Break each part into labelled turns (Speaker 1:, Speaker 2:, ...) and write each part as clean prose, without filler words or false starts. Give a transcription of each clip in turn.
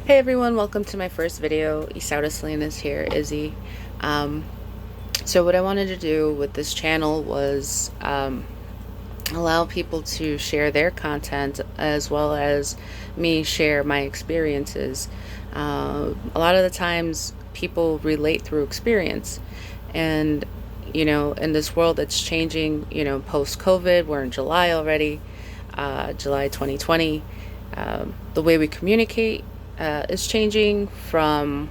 Speaker 1: Hey everyone, welcome to my first video. Isauta Salinas here, Izzy. Um, so what I wanted to do with this channel was allow people to share their content as well as me share my experiences. A lot of the times people relate through experience, and in this world that's changing, post-COVID, we're in July already, July 2020. The way we communicate is changing from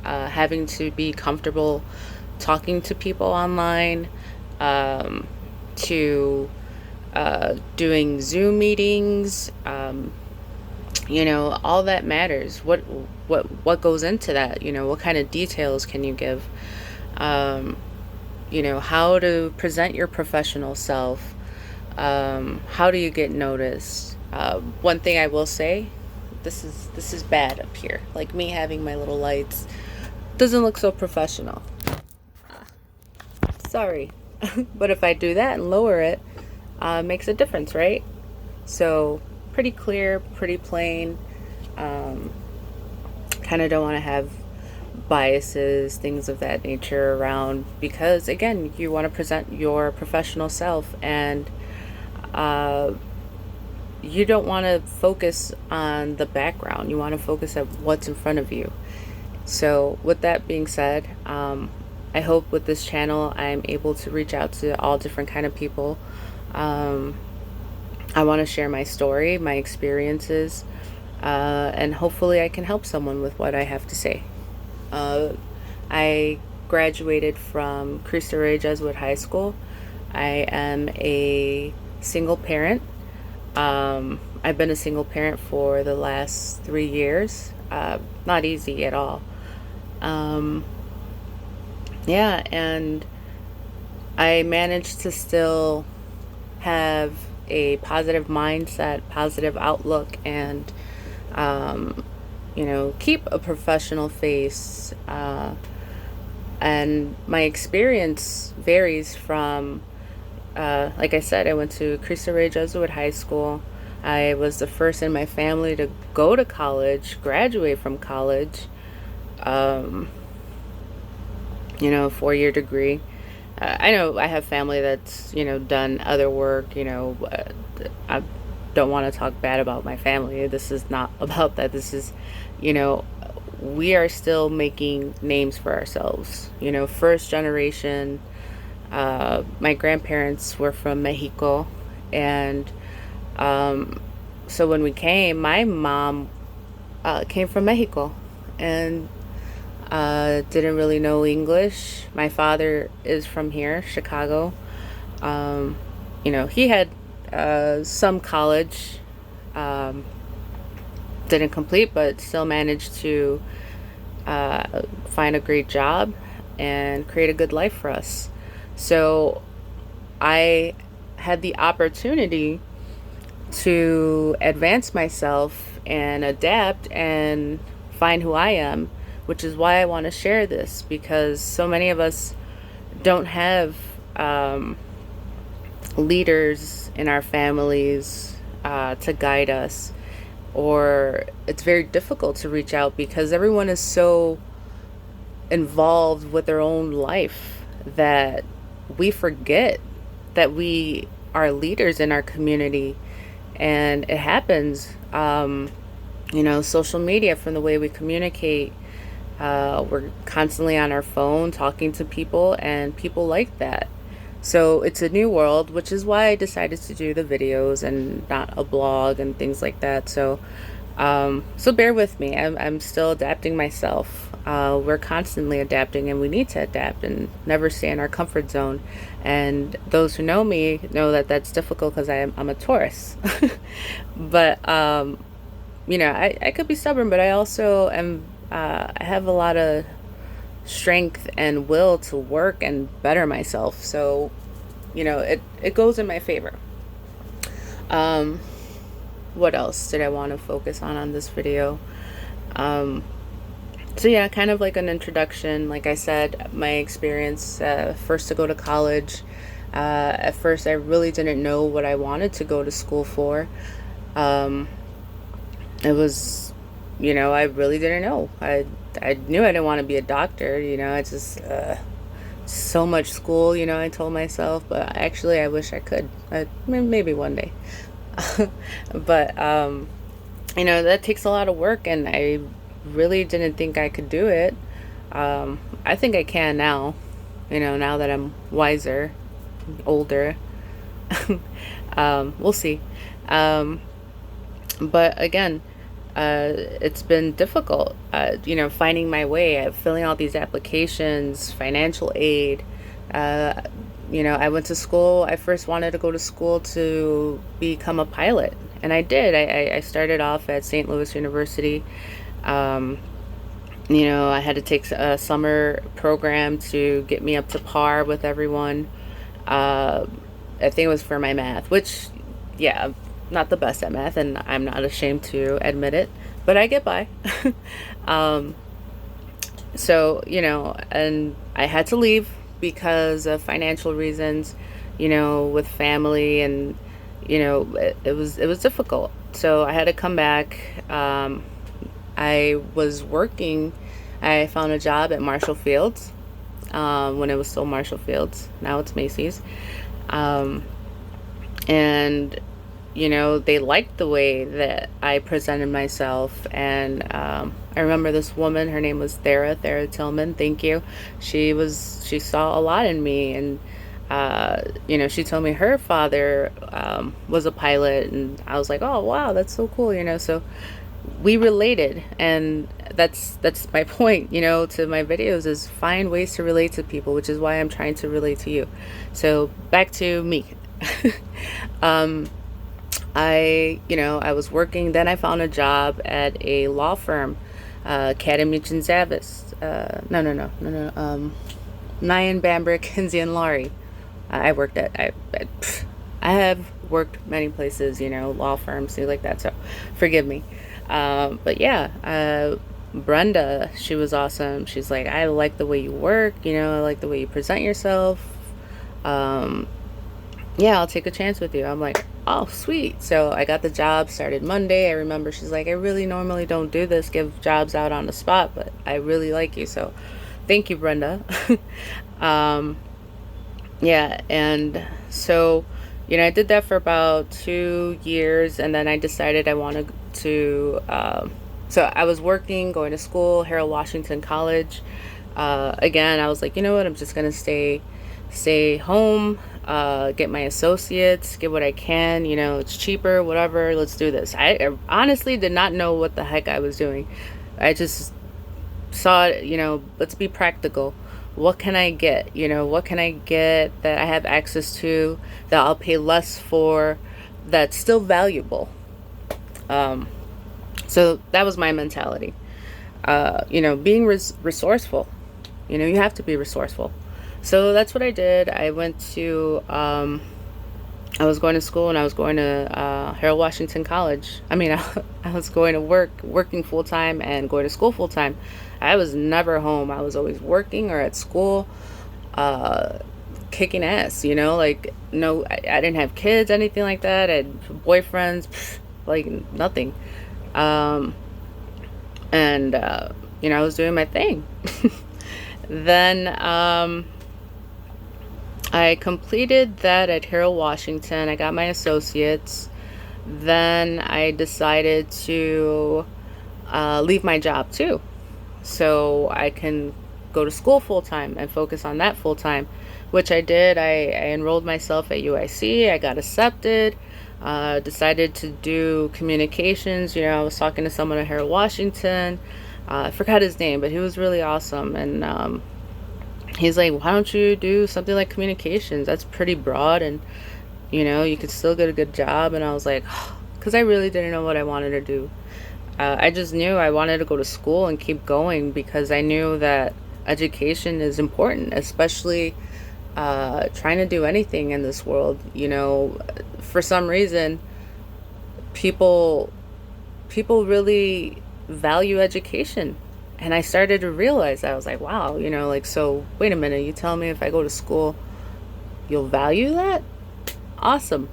Speaker 1: having to be comfortable talking to people online to doing Zoom meetings. All that matters. What goes into that? What kind of details can you give? How to present your professional self. How do you get noticed? One thing I will say, this is bad up here. Like me having my little lights doesn't look so professional. Sorry. But if I do that and lower it, makes a difference, right? So pretty clear, pretty plain. Kind of don't want to have biases, things of that nature around, because again, you want to present your professional self, and you don't want to focus on the background. You want to focus at what's in front of you. So with that being said, I hope with this channel I'm able to reach out to all different kind of people. I want to share my story, my experiences, and hopefully I can help someone with what I have to say. I graduated from Cristo Rey Jesuit High School. I am a single parent. I've been a single parent for the last 3 years. Not easy at all. Yeah, and I managed to still have a positive mindset, positive outlook, and keep a professional face. And my experience varies from, like I said, I went to Cristo Rey Jesuit High School. I was the first in my family to go to college, graduate from college, 4-year degree. I know I have family that's, done other work. I don't want to talk bad about my family. This is not about that. This is, we are still making names for ourselves. First generation. My grandparents were from Mexico, and so when we came, my mom came from Mexico, and didn't really know English. My father is from here, Chicago. He had some college, didn't complete, but still managed to find a great job and create a good life for us. So I had the opportunity to advance myself and adapt and find who I am, which is why I want to share this, because so many of us don't have leaders in our families to guide us, or it's very difficult to reach out because everyone is so involved with their own life that we forget that we are leaders in our community. And it happens, social media, from the way we communicate. We're constantly on our phone talking to people, and people like that. So it's a new world, which is why I decided to do the videos and not a blog and things like that. So bear with me. I'm still adapting myself. We're constantly adapting, and we need to adapt and never stay in our comfort zone. And those who know me know that that's difficult because I'm a Taurus. But I could be stubborn, but I also am. I have a lot of strength and will to work and better myself. So, it goes in my favor. What else did I want to focus on this video? So yeah, kind of like an introduction. Like I said, my experience, first to go to college. At first, I really didn't know what I wanted to go to school for. It was I really didn't know. I knew I didn't want to be a doctor. I just so much school. I told myself, but actually, I wish I could. Maybe one day. But that takes a lot of work, and I really didn't think I could do it. I think I can now. Now that I'm wiser, older. We'll see. Um, but again, it's been difficult, finding my way, filling out these applications, financial aid. Uh, I went to school. I first wanted to go to school to become a pilot, and I did. I started off at St. Louis University. Um, I had to take a summer program to get me up to par with everyone. Uh, I think it was for my math, which, yeah, I'm not the best at math, and I'm not ashamed to admit it, but I get by. um, and I had to leave because of financial reasons, with family, and it was difficult. So I had to come back. I was working. I found a job at Marshall Fields, when it was still Marshall Fields. Now it's Macy's. Um, and they liked the way that I presented myself. And I remember this woman. Her name was Thera Tillman. Thank you. She saw a lot in me, and she told me her father was a pilot, and I was like, oh wow, that's so cool. So we related, and that's my point, to my videos, is find ways to relate to people, which is why I'm trying to relate to you. So back to me. um, I was working. Then I found a job at a law firm, Kadamich and Zavis. No. Nyan Bambrick, Kinsey and Laurie. I worked at. I have worked many places, law firms, things like that. So, forgive me. But yeah, Brenda, she was awesome. She's like, I like the way you work. I like the way you present yourself. Um, yeah, I'll take a chance with you. I'm like, oh, sweet. So I got the job, started Monday. I remember she's like, I really normally don't do this, give jobs out on the spot, but I really like you. So thank you, Brenda. um, yeah. And so, I did that for about 2 years, and then I decided I wanted to, so I was working, going to school, Harold Washington College. Again, I was like, you know what, I'm just going to stay home, get my associates, get what I can, it's cheaper, whatever, let's do this. I honestly did not know what the heck I was doing. I just saw it, let's be practical. What can I get? What can I get that I have access to, that I'll pay less for, that's still valuable? So that was my mentality. Being resourceful. You have to be resourceful. So that's what I did. I went to, I was going to school, and I was going to Harold Washington College. I mean, I was going to working full time and going to school full time. I was never home. I was always working or at school, uh, kicking ass, like, no, I didn't have kids, anything like that. I had boyfriends, like nothing. Um, and, I was doing my thing. Then, I completed that at Harold Washington. I got my associates. Then I decided to leave my job too, so I can go to school full time and focus on that full time, which I did. I enrolled myself at UIC. I got accepted. Decided to do communications. I was talking to someone at Harold Washington. I forgot his name, but he was really awesome. And he's like, why don't you do something like communications? That's pretty broad, and you could still get a good job. And I was like, because I really didn't know what I wanted to do. I just knew I wanted to go to school and keep going, because I knew that education is important, especially trying to do anything in this world. For some reason, people really value education. And I started to realize that. I was like, wow, like, so wait a minute, you tell me if I go to school, you'll value that? Awesome.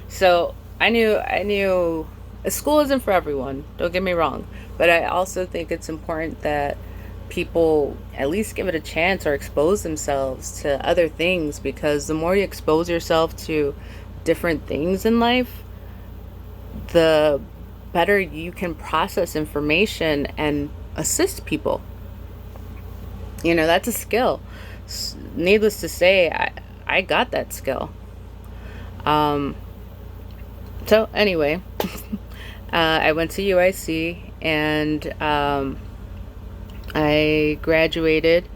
Speaker 1: So I knew School isn't for everyone, don't get me wrong, but I also think it's important that people at least give it a chance or expose themselves to other things, because the more you expose yourself to different things in life, the better you can process information and assist people. That's a skill. Needless to say, I got that skill. Um, so anyway, I went to UIC, and I graduated.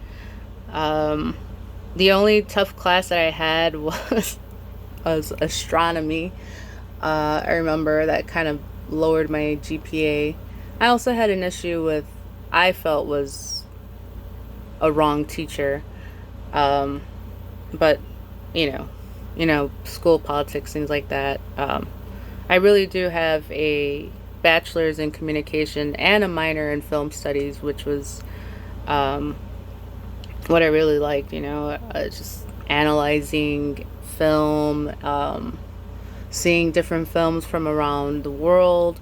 Speaker 1: Um, the only tough class that I had was astronomy. I remember that kind of lowered my GPA. I also had an issue with, I felt was a wrong teacher. Um, but you know, school politics, things like that. I really do have a bachelor's in communication and a minor in film studies, which was um, what I really liked. Just analyzing film, seeing different films from around the world.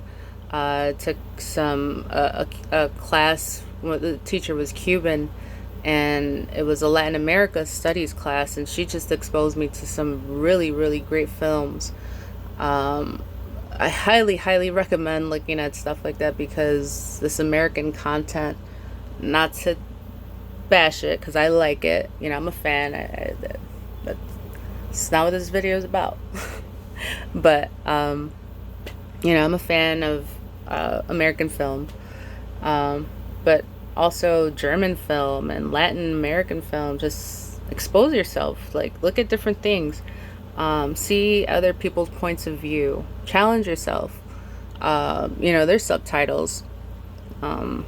Speaker 1: Took a class where the teacher was Cuban, and it was a Latin America studies class, and she just exposed me to some really, really great films. Um, I highly, highly recommend looking at stuff like that, because this American content, not to bash it, because I like it. I'm a fan. That's not what this video is about. But I'm a fan of American film, but also German film and Latin American film. Just expose yourself, like look at different things, see other people's points of view, challenge yourself. There's subtitles. Um,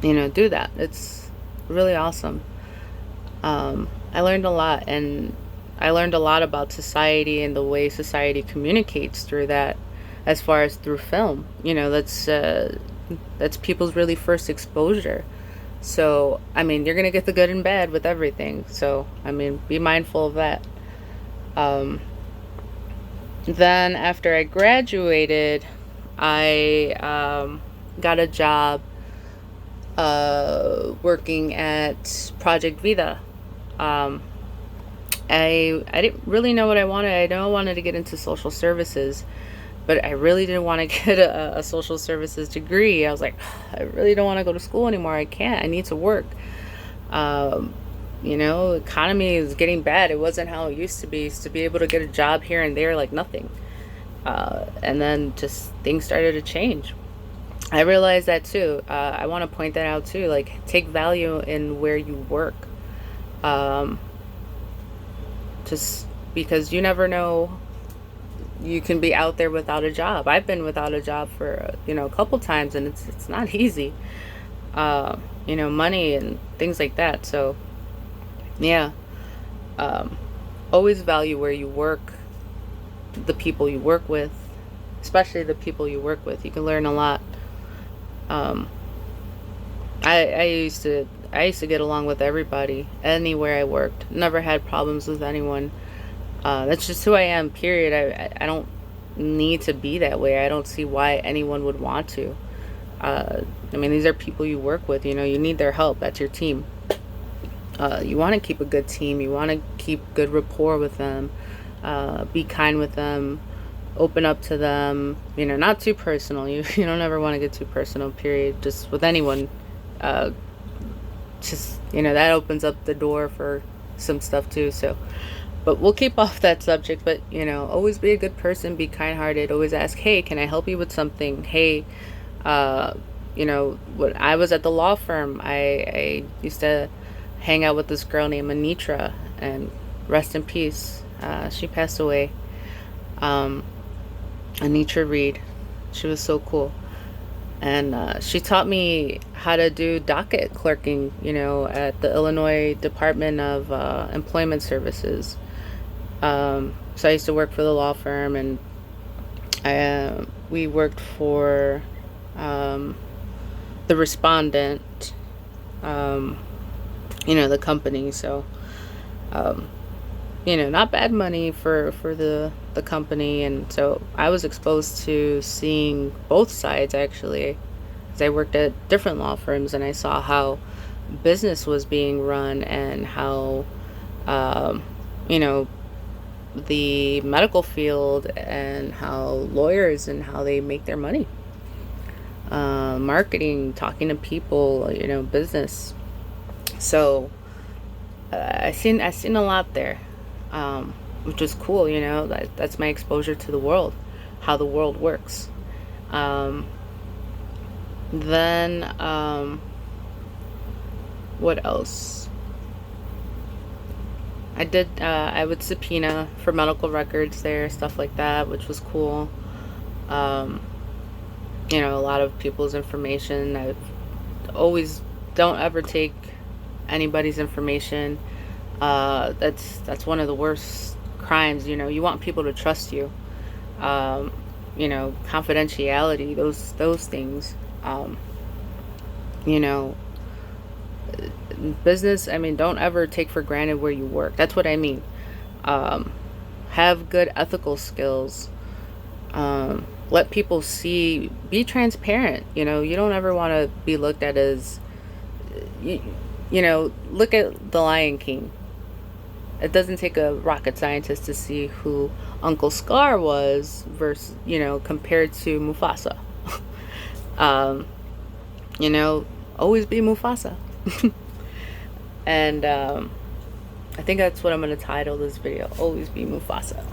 Speaker 1: do that. It's really awesome. I learned a lot, and I learned a lot about society and the way society communicates through that, as far as through film. That's people's really first exposure. So, I mean, you're gonna get the good and bad with everything. So, I mean, be mindful of that. Um, then after I graduated, I got a job working at Project Vida. Um, I didn't really know what I wanted. I know I wanted to get into social services, but I really didn't want to get a social services degree. I was like, I really don't want to go to school anymore. I can't. I need to work. Um, economy is getting bad. It wasn't how it used to be. Used to be able to get a job here and there like nothing. And then just things started to change. I realized that too. I want to point that out too. Like, take value in where you work. Um, just because you never know, you can be out there without a job. I've been without a job for a couple times, and it's not easy. Money and things like that. So yeah, um, always value where you work, the people you work with, especially the people you work with. You can learn a lot. Um, I used to get along with everybody anywhere I worked. Never had problems with anyone. That's just who I am, period. I don't need to be that way. I don't see why anyone would want to. I mean, these are people you work with. You need their help. That's your team. You want to keep a good team. You want to keep good rapport with them. Be kind with them. Open up to them. Not too personal. You don't ever want to get too personal, period. Just with anyone. Just, that opens up the door for some stuff too. So, but we'll keep off that subject. But, always be a good person. Be kind-hearted. Always ask, hey, can I help you with something? Hey, when I was at the law firm, I used to hang out with this girl named Anitra, and rest in peace. She passed away. Um, Anitra Reed. She was so cool. And she taught me how to do docket clerking, at the Illinois Department of Employment Services. So I used to work for the law firm, and we worked for the respondent, the company. So not bad money for the company. And so I was exposed to seeing both sides, actually, because I worked at different law firms, and I saw how business was being run, and how um, you know the medical field, and how lawyers and how they make their money, marketing, talking to people, business. So I seen a lot there, which is cool. That's my exposure to the world, how the world works. Um, then what else? I would subpoena for medical records there, stuff like that, which was cool. Um, a lot of people's information. I always don't ever take anybody's information. That's one of the worst crimes. You want people to trust you. Confidentiality, those things. You know, business. I mean, don't ever take for granted where you work. That's what I mean. Um, have good ethical skills. Let people see. Be transparent. You don't ever want to be looked at as you, look at The Lion King. It doesn't take a rocket scientist to see who Uncle Scar was versus, compared to Mufasa. um, you know, always be Mufasa. And I think that's what I'm going to title this video. Always be Mufasa.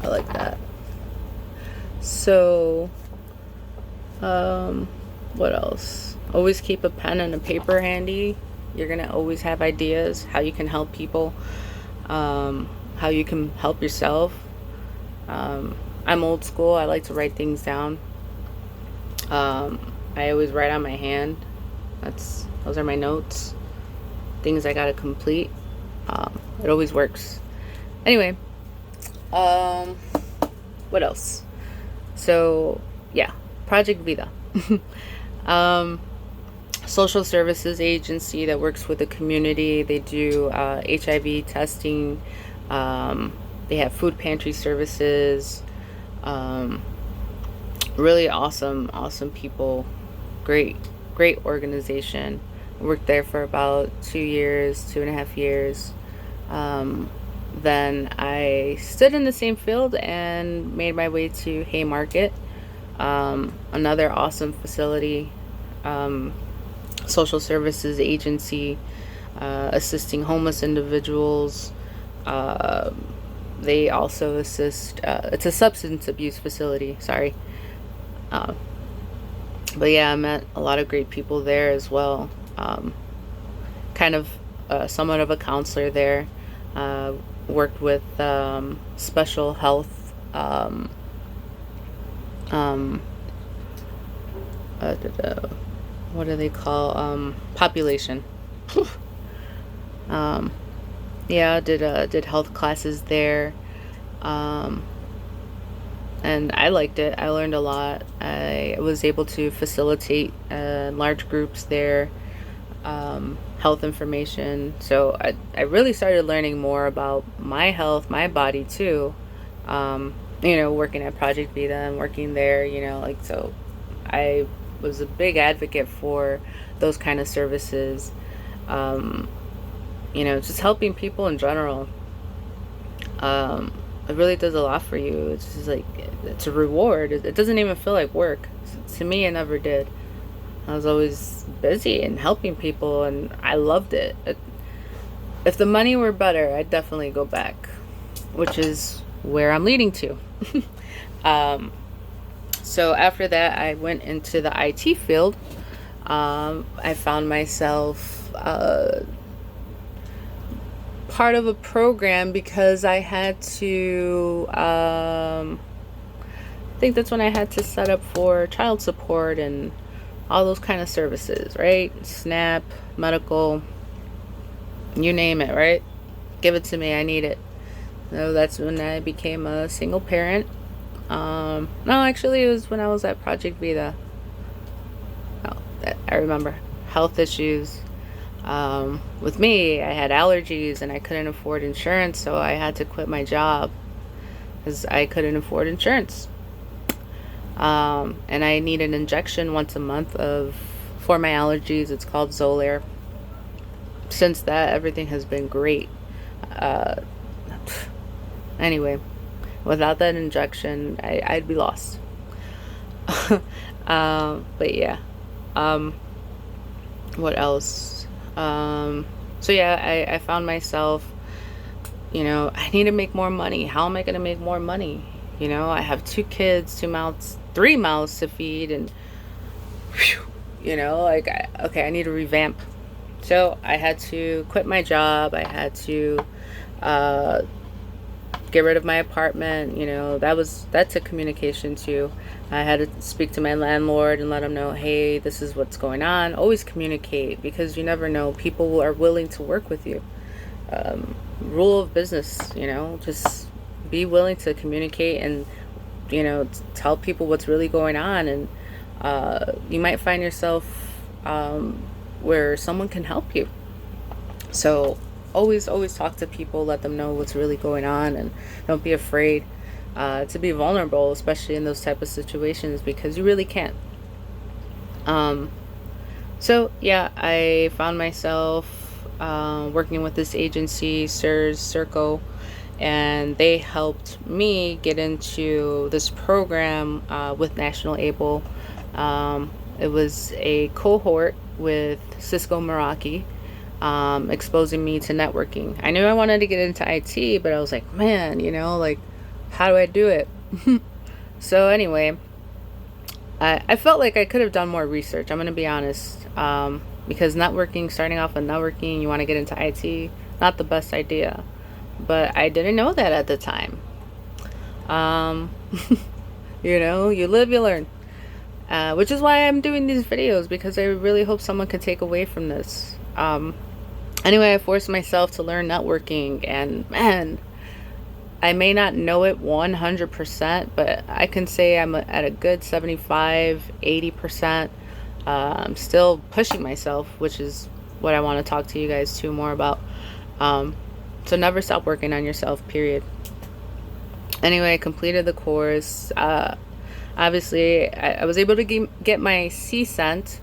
Speaker 1: I like that. So, what else? Always keep a pen and a paper handy. You're going to always have ideas, how you can help people, how you can help yourself. I'm old school. I like to write things down. I always write on my hand. Those are my notes, things I gotta complete. It always works. Anyway, what else? So yeah, Project Vida. Social services agency that works with the community. They do HIV testing. They have food pantry services. Really awesome people. Great organization. I worked there for about 2.5 years. Then I stood in the same field and made my way to Haymarket, another awesome facility, social services agency, assisting homeless individuals. They also assist, it's a substance abuse facility, sorry. But yeah, I met a lot of great people there as well. Kind of somewhat of a counselor there. Worked with special health, what do they call, population. Yeah, did health classes there. And I liked it. I learned a lot. I was able to facilitate large groups there, health information. So I really started learning more about my health, my body too. Working at Project Vida and working there, so I was a big advocate for those kind of services. Just helping people in general. It really does a lot for you. It's just like, it's a reward. It doesn't even feel like work. To me, it never did. I was always busy and helping people, and I loved it. If the money were better, I'd definitely go back, which is where I'm leading to. So after that, I went into the IT field. I found myself part of a program because I had to, I think that's when I had to set up for child support and all those kind of services, right? SNAP, medical, you name it, right? Give it to me, I need it. So that's when I became a single parent. No, actually it was when I was at Project Vida. Oh, I remember. Health issues. With me, I had allergies and I couldn't afford insurance, so I had to quit my job because I couldn't afford insurance. And I need an injection once a month for my allergies. It's called Zolair. Since that, everything has been great. Uh, anyway, without that injection, I'd be lost. But yeah. Um, what else? So yeah, I found myself, I need to make more money. How am I going to make more money? I have two kids, three mouths to feed, and whew, like, okay, I need to revamp. So I had to quit my job. I had to uh, get rid of my apartment. That's a communication too. I had to speak to my landlord and let him know, hey, this is what's going on. Always communicate, because you never know. People are willing to work with you. Rule of business, just be willing to communicate and, tell people what's really going on. And you might find yourself where someone can help you. So always talk to people, let them know what's really going on, and don't be afraid to be vulnerable, especially in those type of situations, because you really can't. So yeah, I found myself working with this agency, SIRS Circo, and they helped me get into this program with National Able. It was a cohort with Cisco Meraki, exposing me to networking. I knew I wanted to get into IT, but I was like, man, like, how do I do it? So anyway, I felt like I could have done more research. I'm going to be honest. Because starting off with networking, you want to get into IT, not the best idea. But I didn't know that at the time. Um, you live, you learn. Which is why I'm doing these videos, because I really hope someone can take away from this. Anyway, I forced myself to learn networking, and man, I may not know it 100%, but I can say I'm at a good 75, 80%. I'm still pushing myself, which is what I want to talk to you guys too more about. So never stop working on yourself, period. Anyway, I completed the course. Obviously, I was able to get my CCENT,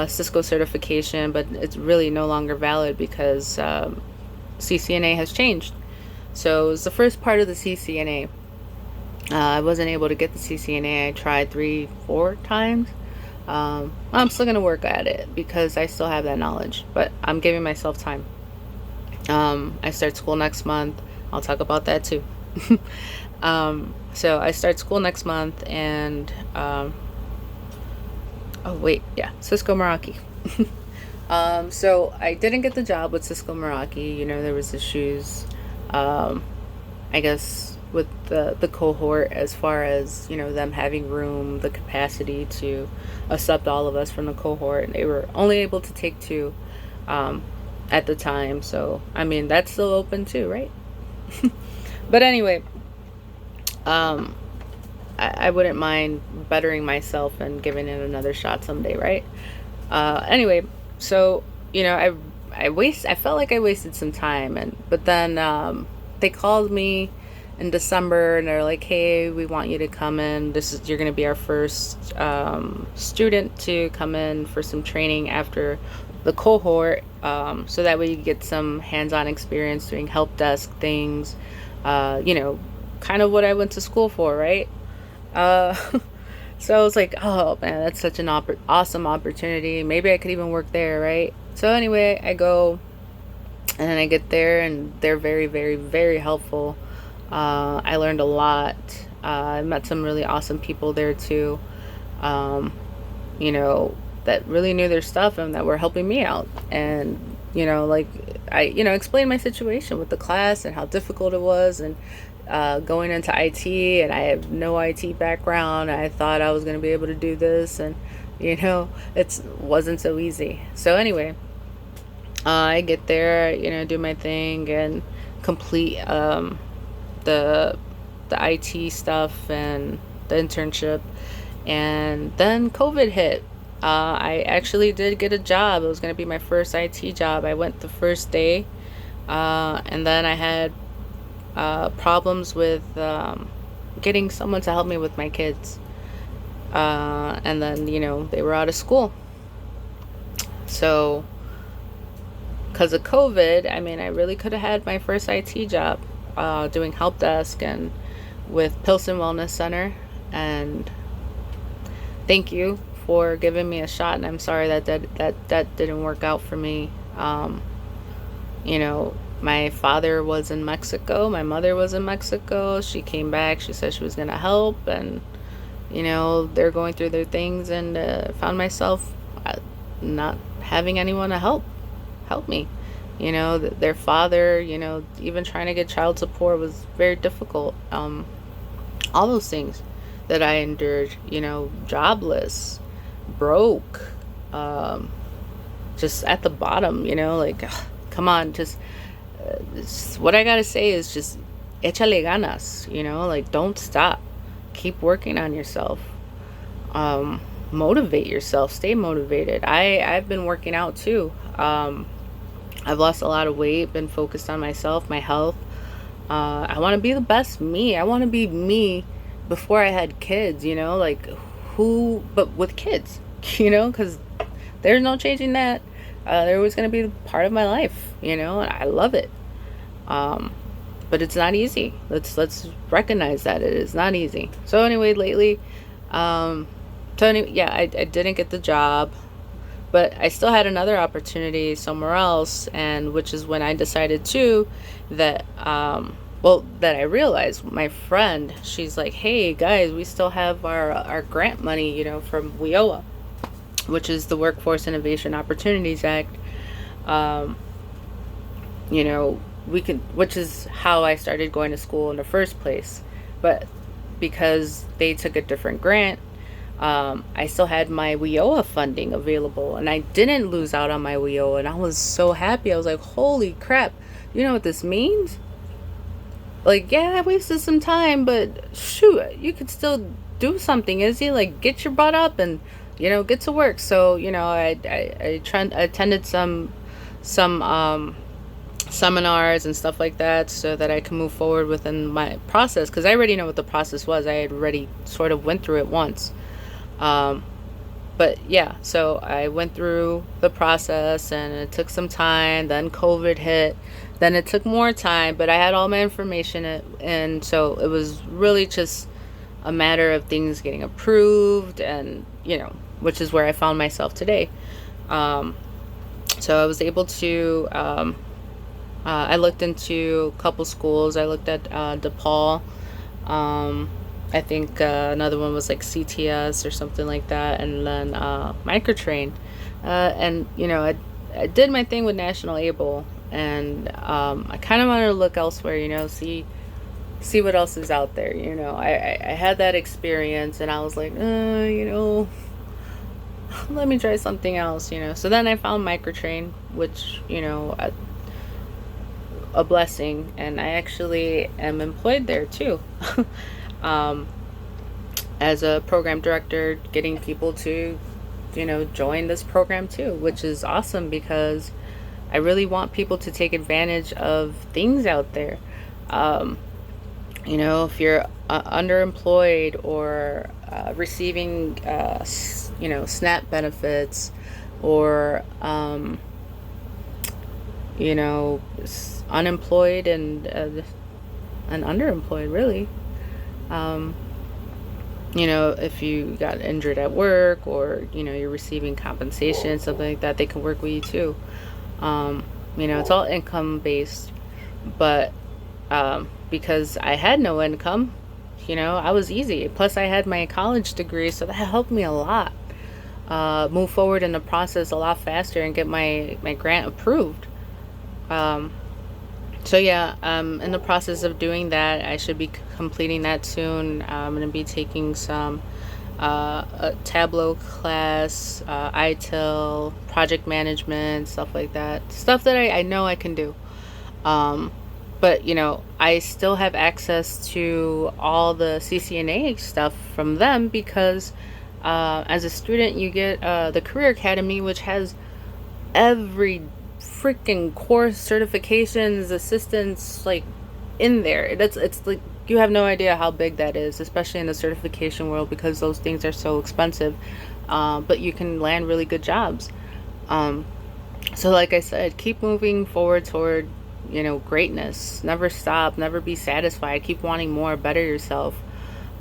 Speaker 1: Cisco certification, but it's really no longer valid because CCNA has changed. So it was the first part of the CCNA. I wasn't able to get the CCNA. I tried 3-4 times. I'm still going to work at it because I still have that knowledge, but I'm giving myself time. I start school next month. I'll talk about that too. So I start school next month, and Cisco Meraki. So I didn't get the job with Cisco Meraki. There was issues, I guess, with the cohort, as far as them having room, the capacity to accept all of us from the cohort, and they were only able to take 2 at the time. So I mean, that's still open too, right? But anyway, I wouldn't mind bettering myself and giving it another shot someday, right? Anyway, so I felt like I wasted some time, but then they called me in December, and they're like, hey, we want you to come in. You're going to be our first student to come in for some training after the cohort, so that way you get some hands-on experience doing help desk things, kind of what I went to school for, right? So I was like, oh man, that's such an awesome opportunity. Maybe I could even work there, right? So anyway, I go, and then I get there, and they're very, very, very helpful. I learned a lot. I met some really awesome people there too, that really knew their stuff and that were helping me out. And, like, I, explained my situation with the class and how difficult it was, and going into IT, and I have no IT background. I thought I was going to be able to do this, and, it wasn't so easy. So anyway, I get there, do my thing and complete the IT stuff and the internship, and then COVID hit. I actually did get a job. It was going to be my first IT job. I went the first day, and then I had problems with getting someone to help me with my kids. And then, they were out of school. So, because of COVID, I mean, I really could have had my first IT job doing help desk and with Pilsen Wellness Center. And thank you for giving me a shot. And I'm sorry that didn't work out for me. My father was in Mexico. My mother was in Mexico. She came back. She said she was going to help. And, they're going through their things. And found myself not having anyone to help me. Their father, even trying to get child support was very difficult. All those things that I endured, jobless, broke, just at the bottom, like, ugh, come on, just what I gotta say is just échale ganas, like don't stop. Keep working on yourself. Motivate yourself. Stay motivated. I've been working out too. I've lost a lot of weight, been focused on myself, my health. I want to be the best me. I want to be me before I had kids, like but with kids, because there's no changing that. They're always going to be part of my life, and I love it. But it's not easy. Let's recognize that it is not easy. So anyway, lately, I didn't get the job, but I still had another opportunity somewhere else, and which is when I decided too that that I realized my friend, she's like, hey guys, we still have our grant money, from WIOA, which is the Workforce Innovation Opportunities Act. Which is how I started going to school in the first place. But because they took a different grant, I still had my WIOA funding available, and I didn't lose out on my WIOA, and I was so happy. I was like, holy crap, you know what this means? Like, yeah, I wasted some time, but shoot, you could still do something, Izzy. Like, get your butt up and, get to work. So, I attended some seminars and stuff like that so that I can move forward within my process, because I already know what the process was. I had already sort of went through it once. But yeah, so I went through the process and it took some time. Then COVID hit. Then it took more time, but I had all my information, and so it was really just a matter of things getting approved, and which is where I found myself today. So I was able to I looked into a couple schools. I looked at DePaul. I think another one was like CTS or something like that, and then Microtrain. And I did my thing with National Able, and I kind of wanted to look elsewhere. See what else is out there. I had that experience, and I was like, let me try something else. So then I found Microtrain, which a blessing, and I actually am employed there too. As a program director, getting people to join this program too, which is awesome, because I really want people to take advantage of things out there. If you're underemployed or receiving SNAP benefits, or unemployed and underemployed, really. If you got injured at work, or you're receiving compensation, something like that, they can work with you too. It's all income based, but because I had no income, I was easy. Plus I had my college degree, so that helped me a lot. Move forward in the process a lot faster and get my grant approved. So yeah, in the process of doing that. I should be completing that soon. I'm going to be taking some a Tableau class, ITIL, project management, stuff like that. Stuff that I know I can do. But I still have access to all the CCNA stuff from them, because As a student, you get the Career Academy, which has every freaking course, certifications, assistance, like in there. It's like you have no idea how big that is, especially in the certification world, because those things are so expensive. But you can land really good jobs. Um, so, like I said, keep moving forward toward, greatness. Never stop. Never be satisfied. Keep wanting more. Better yourself.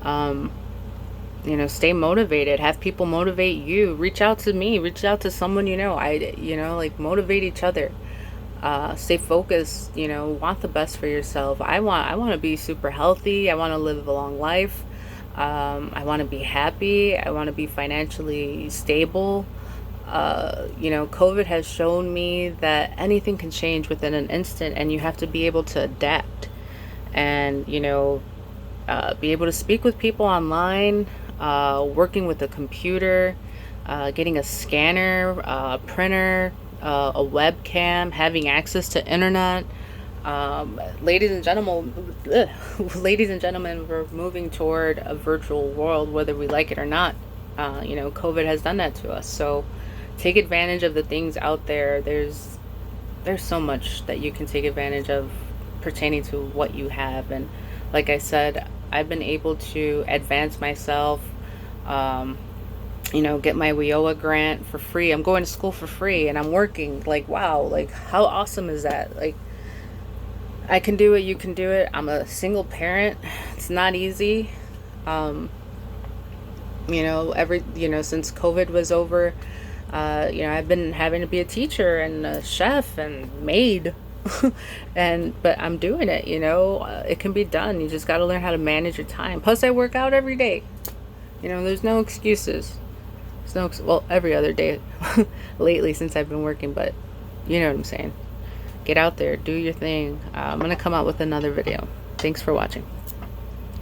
Speaker 1: Um, stay motivated. Have people motivate you. Reach out to me. Reach out to someone you know. Like motivate each other. Stay focused. Want the best for yourself. I want to be super healthy. I want to live a long life. I want to be happy. I want to be financially stable. COVID has shown me that anything can change within an instant, and you have to be able to adapt and, be able to speak with people online, working with a computer, getting a scanner, a printer, a webcam, having access to internet. Ladies and gentlemen, ladies and gentlemen, we're moving toward a virtual world, whether we like it or not. COVID has done that to us. So take advantage of the things out there. There's so much that you can take advantage of pertaining to what you have. And like I said, I've been able to advance myself, get my WIOA grant for free. I'm going to school for free and I'm working. Like, wow, like how awesome is that? Like, I can do it, you can do it. I'm a single parent. It's not easy. Um, since COVID was over, I've been having to be a teacher and a chef and maid. But I'm doing it, it can be done. You just got to learn how to manage your time. Plus I work out every day. There's no excuses. Well, every other day lately since I've been working, but you know what I'm saying. Get out there, do your thing. I'm going to come out with another video. Thanks for watching.